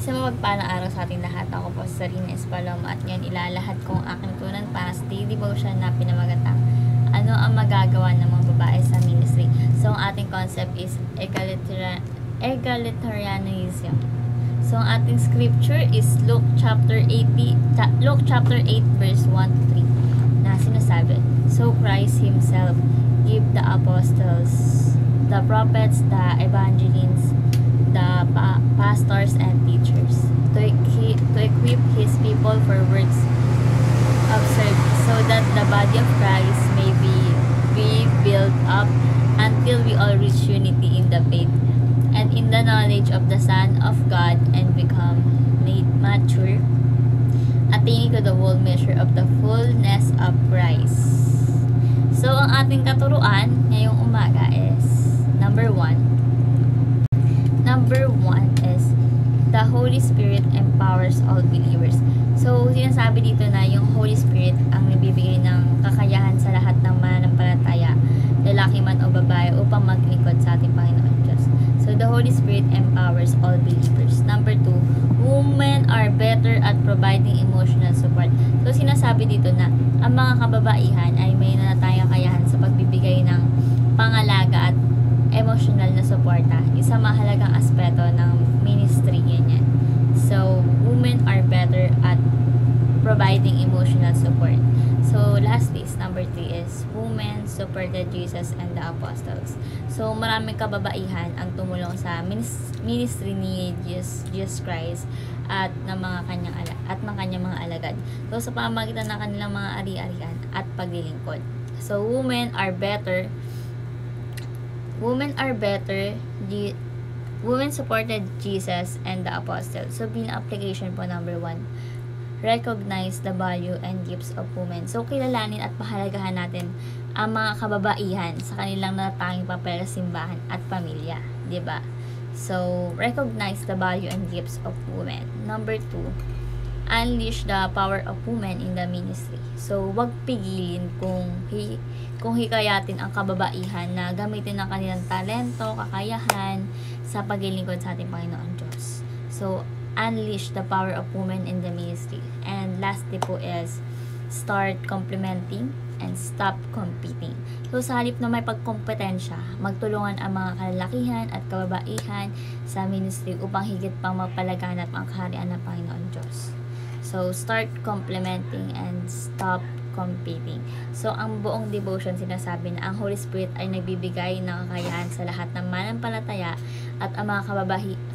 Isang mapagpalang araw sa ating lahat. Ako po si Sarina Espaloma at ngayon ilalahad kong aking tunan para sa daily devotion na pinamagatang ano ang magagawa ng mga babae sa ministry. So, ang ating concept is egalitarianism. So, ang ating scripture is Luke chapter 8 verse 1 to 3 na sinasabi, "So Christ Himself gave the apostles, the prophets, the evangelists, the pastors and teachers to equip His people for works of service, so that the body of Christ may be built up until we all reach unity in the faith and in the knowledge of the Son of God and become made mature, attaining to the whole measure of the fullness of Christ." So, ang ating katuruan ngayong umaga is number one is the Holy Spirit empowers all believers. So, sinasabi dito na yung Holy Spirit ang nagbibigay ng kakayahan sa lahat ng mananampalataya, lalaki man o babae, upang maglingkod sa ating Panginoon Diyos. So, the Holy Spirit empowers all believers. Number 2, women are better at providing emotional support. So, sinasabi dito na ang mga kababaihan ay may nanatayang kakayahan sa pagbibigay ng pangalaga at emotional na suporta. Isang mahalagang aspeto ng ministry yan. So, women are better at providing emotional support. So, lastly, number 3 is women supported Jesus and the apostles. So, maraming kababaihan ang tumulong sa ministry ni Jesus Christ at ng kanyang mga alagad. So, sa pamamagitan ng kanilang mga ari-arian at paglilingkod. So, women supported Jesus and the apostles. So, bilang application po, number 1, recognize the value and gifts of women. So, kilalanin at pahalagahan natin ang mga kababaihan sa kanilang natatanging papel sa simbahan at pamilya. Diba? So, recognize the value and gifts of women. Number 2, unleash the power of women in the ministry. So, wag pigilin kung hikayatin ang kababaihan na gamitin ang kanilang talento, kakayahan sa paglilingkod sa ating Panginoon Diyos. So, unleash the power of women in the ministry. And lastly po is start complementing and stop competing. So, sa halip na may pagkompetensya, magtulungan ang mga kalalakihan at kababaihan sa ministry upang higit pang mapalaganap ang kaharian ng Panginoon Diyos. So, start complementing and stop competing. So, ang buong devotion sinasabi na ang Holy Spirit ay nagbibigay ng kakayahan sa lahat ng manampalataya at ang mga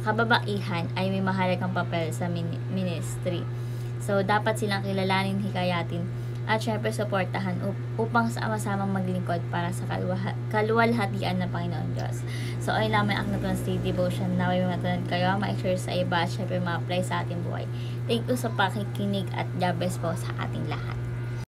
kababaihan ay may mahalagang papel sa ministry. So, dapat silang kilalanin, hikayatin, at syempre suportahan upang sama-samang maglingkod para sa kaluwalhatian ng Panginoon Diyos. So, ay lamang ang natulang state devotion na may matunan kayo, ma-share sa iba at syempre ma-apply sa ating buhay. Thank you sa pakikinig at God bless po sa ating lahat.